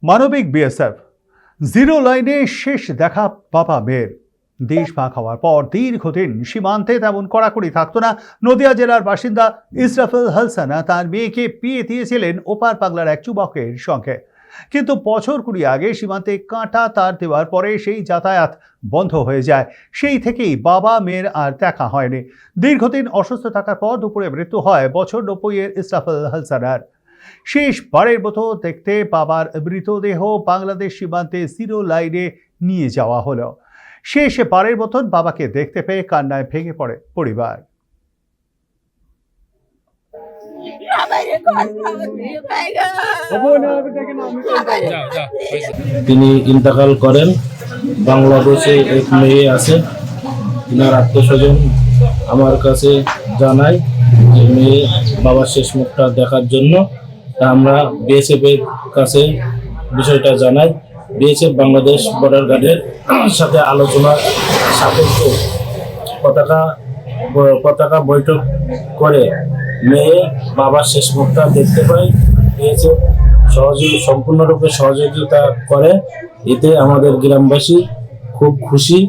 মানবিক BSF zero লাইনে শেষ দেখা বাবা মেয়ের। দেশ ভাগ হওয়ার পর দীর্ঘদিন সীমান্তে তেমন কড়াকড়ি থাকতো না। নদিয়া জেলার বাসিন্দা ইসরাফিল হাসানা তার মেয়েকে বিয়ে দিয়েছিলেন ওপার বাংলার এক যুবকের সঙ্গে, কিন্তু বছর 20 আগে সীমান্তে কাঁটা তার দেওয়ার পরে সেই যাতায়াত বন্ধ হয়ে যায়। সেই থেকেই বাবা মেয়ের আর দেখা হয়নি। দীর্ঘদিন অসুস্থ থাকার পর দুপুরে মৃত্যু হয় বছর 90-এর ইসরাফিল হাসানার। শেষবারের মতো দেখতে বাবার মৃতদেহ বাংলাদেশ সীমান্তে জিরো লাইনে নিয়ে যাওয়া হলো। শেষবারের মতন বাবাকে দেখতে পেয়ে কান্নায় ভেঙে পড়ে পরিবার। তিনি ইন্তেকাল করেন। বাংলাদেশে এক মেয়ে আছে, তিনার আত্মীয়স্বজন আমার কাছে জানায় যে মেয়ে বাবার শেষ মুখটা দেখার জন্য। তা আমরা বিএসএফ এর কাছে বিষয়টা জানাই। বিএসএফ বাংলাদেশ বর্ডার গার্ডের সাথে আলোচনার সাপেক্ষে পতাকা বৈঠক করে মেয়ে বাবার শেষ মুখটা দেখতে পাই। বিএসএফ সম্পূর্ণরূপে সহযোগিতা করে। এতে আমাদের গ্রামবাসী খুব খুশি।